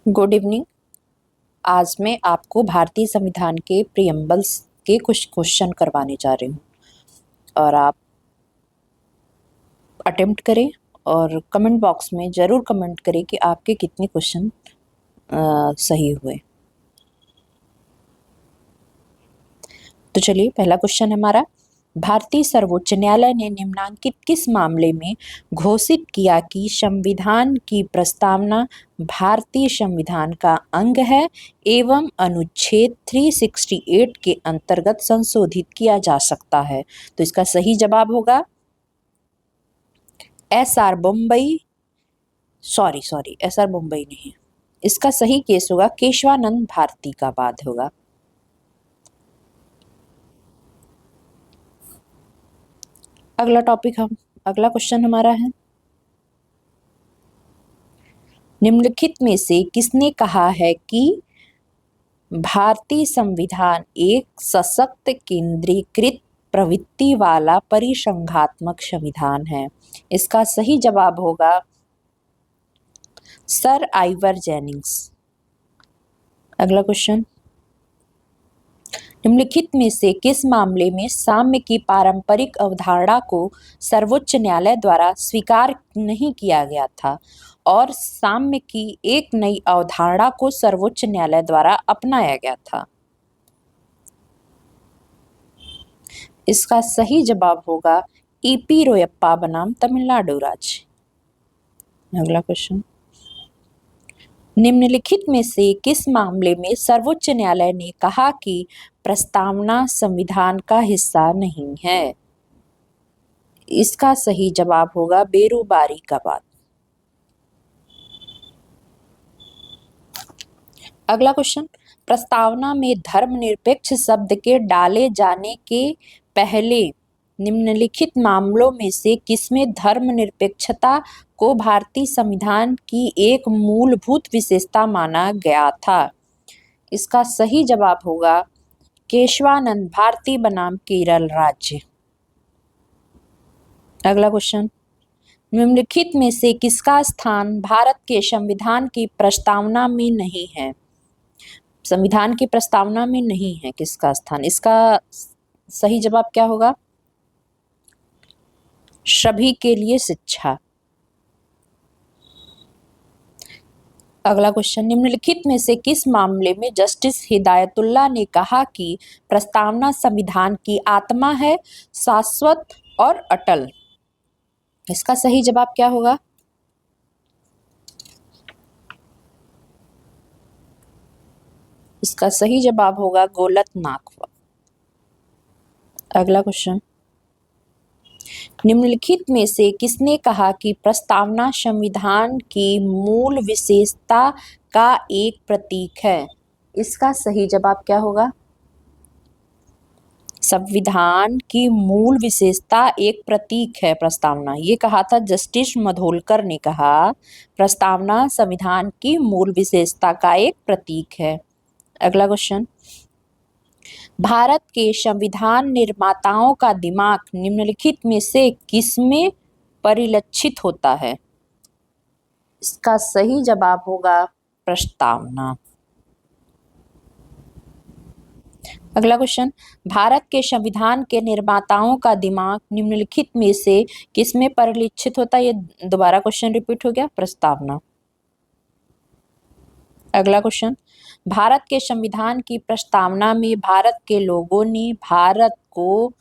Good evening. आज मैं आपको भारतीय संविधान के प्रियम्बल्स के कुछ क्वेश्चन करवाने जा रही हूँ और आप अटेम्प्ट करें और कमेंट बॉक्स में ज़रूर कमेंट करें कि आपके कितने क्वेश्चन सही हुए। तो चलिए, पहला क्वेश्चन हमारा, भारतीय सर्वोच्च न्यायालय ने निम्नलिखित किस मामले में घोषित किया कि संविधान की प्रस्तावना भारतीय संविधान का अंग है एवं अनुच्छेद 368 के अंतर्गत संशोधित किया जा सकता है? तो इसका सही जवाब होगा एसआर बम्बई, एसआर मुंबई नहीं, इसका सही केस होगा केशवानंद भारती का वाद होगा। अगला क्वेश्चन हमारा है, निम्नलिखित में से किसने कहा है कि भारतीय संविधान एक सशक्त केंद्रीकृत प्रवृत्ति वाला परिसंघात्मक संविधान है? इसका सही जवाब होगा सर आइवर जेनिंग्स। अगला क्वेश्चन, निम्नलिखित में से किस मामले में साम्य की पारंपरिक अवधारणा को सर्वोच्च न्यायालय द्वारा स्वीकार नहीं किया गया था और साम्य की एक नई अवधारणा को सर्वोच्च न्यायालय द्वारा अपनाया गया था? इसका सही जवाब होगा ईपी रोयप्पा बनाम तमिलनाडु राज्य। अगला क्वेश्चन, निम्नलिखित में से किस मामले में सर्वोच्च न्यायालय ने कहा कि प्रस्तावना संविधान का हिस्सा नहीं है? इसका सही जवाब होगा बेरुबारी का वाद। अगला क्वेश्चन, प्रस्तावना में धर्मनिरपेक्ष शब्द के डाले जाने के पहले निम्नलिखित मामलों में से किसमें धर्मनिरपेक्षता को भारतीय संविधान की एक मूलभूत विशेषता माना गया था? इसका सही जवाब होगा केशवानंद भारती बनाम केरल राज्य। अगला क्वेश्चन, निम्नलिखित में से किसका स्थान भारत के संविधान की प्रस्तावना में नहीं है? संविधान की प्रस्तावना में नहीं है किसका स्थान? इसका सही जवाब क्या होगा? सभी के लिए शिक्षा। अगला क्वेश्चन, निम्नलिखित में से किस मामले में जस्टिस हिदायतुल्लाह ने कहा कि प्रस्तावना संविधान की आत्मा है, शाश्वत और अटल? इसका सही जवाब क्या होगा? इसका सही जवाब होगा गोलकनाथ। अगला क्वेश्चन, निम्नलिखित में से किसने कहा कि प्रस्तावना संविधान की मूल विशेषता का एक प्रतीक है? इसका सही जवाब क्या होगा? संविधान की मूल विशेषता एक प्रतीक है प्रस्तावना, ये कहा था जस्टिस मधोलकर ने कहा प्रस्तावना संविधान की मूल विशेषता का एक प्रतीक है। अगला क्वेश्चन, भारत के संविधान निर्माताओं का दिमाग निम्नलिखित में से किसमें परिलक्षित होता है? इसका सही जवाब होगा प्रस्तावना। अगला क्वेश्चन, भारत के संविधान के निर्माताओं का दिमाग निम्नलिखित में से किसमें परिलक्षित होता है? ये दोबारा क्वेश्चन रिपीट हो गया, प्रस्तावना। अगला क्वेश्चन, भारत के संविधान की प्रस्तावना में भारत के लोगों ने भारत को,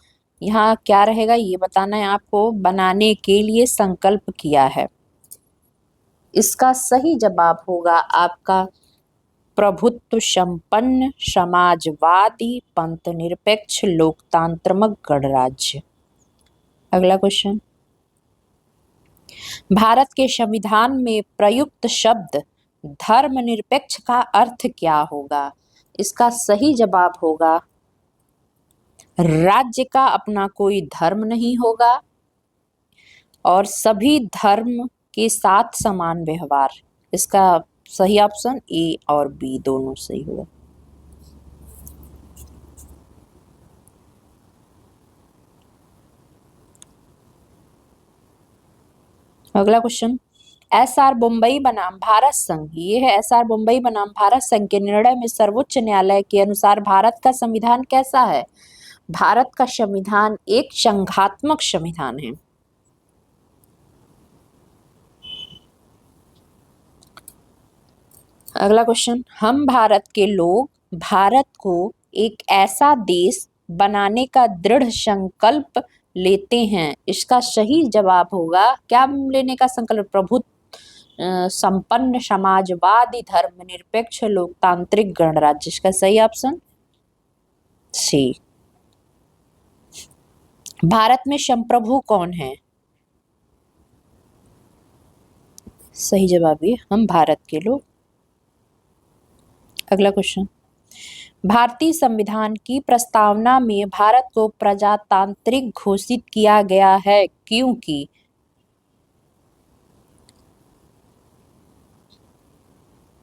यहाँ क्या रहेगा ये बताना है आपको, बनाने के लिए संकल्प किया है। इसका सही जवाब होगा आपका प्रभुत्व संपन्न समाजवादी पंथ निरपेक्ष लोकतांत्रिक गणराज्य। अगला क्वेश्चन, भारत के संविधान में प्रयुक्त शब्द धर्मनिरपेक्ष का अर्थ क्या होगा? इसका सही जवाब होगा राज्य का अपना कोई धर्म नहीं होगा और सभी धर्म के साथ समान व्यवहार। इसका सही ऑप्शन ए और बी दोनों सही होगा। अगला क्वेश्चन, एसआर मुंबई बनाम भारत संघ, ये है एसआर मुंबई बनाम भारत संघ के निर्णय में सर्वोच्च न्यायालय के अनुसार भारत का संविधान कैसा है? भारत का संविधान एक संघात्मक संविधान है। अगला क्वेश्चन, हम भारत के लोग भारत को एक ऐसा देश बनाने का दृढ़ संकल्प लेते हैं, इसका सही जवाब होगा क्या लेने का संकल्प? संपन्न समाजवादी धर्मनिरपेक्ष लोकतांत्रिक गणराज्य, इसका सही ऑप्शन सी। भारत में संप्रभु कौन है? सही जवाब ये हम भारत के लोग। अगला क्वेश्चन, भारतीय संविधान की प्रस्तावना में भारत को प्रजातांत्रिक घोषित किया गया है क्योंकि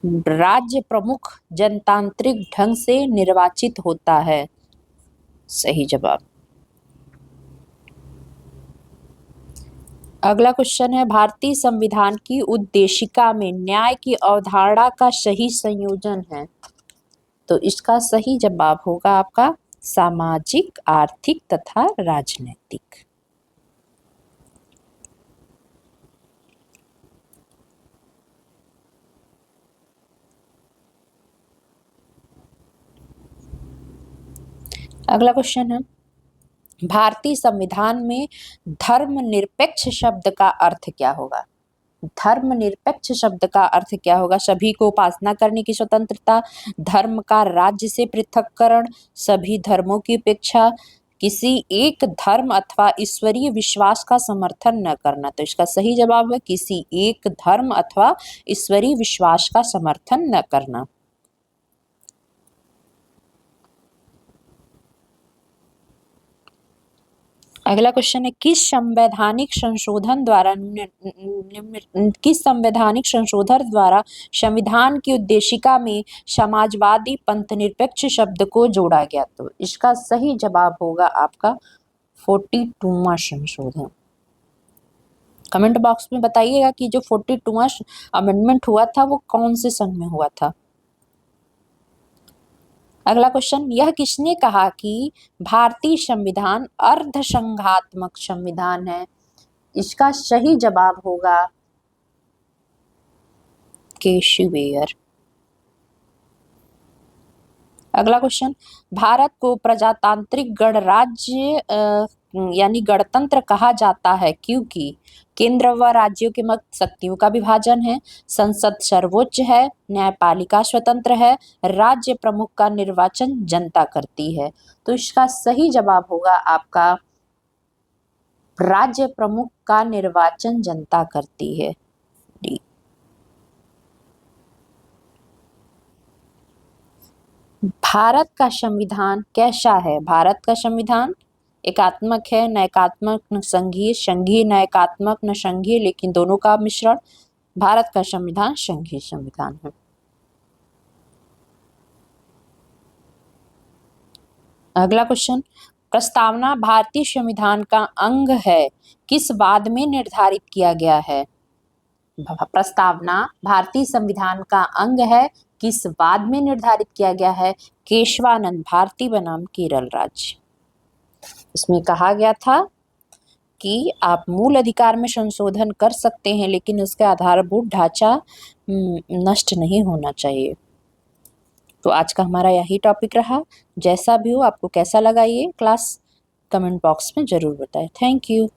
राज्य प्रमुख जनतांत्रिक ढंग से निर्वाचित होता है। सही जवाब। अगला क्वेश्चन है, भारतीय संविधान की उद्देशिका में न्याय की अवधारणा का सही संयोजन है, तो इसका सही जवाब होगा आपका सामाजिक, आर्थिक तथा राजनैतिक। अगला क्वेश्चन है, भारतीय संविधान में धर्मनिरपेक्ष शब्द का अर्थ क्या होगा? धर्मनिरपेक्ष शब्द का अर्थ क्या होगा? सभी को उपासना करने की स्वतंत्रता, धर्म का राज्य से पृथक्करण, सभी धर्मों की उपेक्षा, किसी एक धर्म अथवा ईश्वरीय विश्वास का समर्थन न करना। तो इसका सही जवाब है किसी एक धर्म अथवा ईश्वरीय विश्वास का समर्थन न करना। अगला क्वेश्चन है, किस संवैधानिक संशोधन द्वारा संविधान की उद्देशिका में समाजवादी पंथनिरपेक्ष शब्द को जोड़ा गया? तो इसका सही जवाब होगा आपका 42वां संशोधन। कमेंट बॉक्स में बताइएगा कि जो 42वां अमेंडमेंट हुआ था वो कौन से सन में हुआ था। अगला क्वेश्चन, यह किसने कहा कि भारतीय संविधान अर्धसंघात्मक संविधान है? इसका सही जवाब होगा केशवेयर। अगला क्वेश्चन, भारत को प्रजातांत्रिक गणराज्य यानी गणतंत्र कहा जाता है क्योंकि केंद्र व राज्यों के मध्य शक्तियों का विभाजन है, संसद सर्वोच्च है, न्यायपालिका स्वतंत्र है, राज्य प्रमुख का निर्वाचन जनता करती है। तो इसका सही जवाब होगा आपका राज्य प्रमुख का निर्वाचन जनता करती है, डी। भारत का संविधान कैसा है? भारत का संविधान एकात्मक है, नैकात्मक, न संघीय, संघीय नैकात्मक, न संघीय लेकिन दोनों का मिश्रण। भारत का संविधान संघीय संविधान है। अगला क्वेश्चन, प्रस्तावना भारतीय संविधान का अंग है किस वाद में निर्धारित किया गया है? प्रस्तावना भारतीय संविधान का अंग है किस वाद में निर्धारित किया गया है? केशवानंद भारती बनाम केरल राज्य। इसमें कहा गया था कि आप मूल अधिकार में संशोधन कर सकते हैं लेकिन उसका आधारभूत ढांचा नष्ट नहीं होना चाहिए। तो आज का हमारा यही टॉपिक रहा। जैसा भी हो, आपको कैसा लगा ये क्लास, कमेंट बॉक्स में जरूर बताएं। Thank you.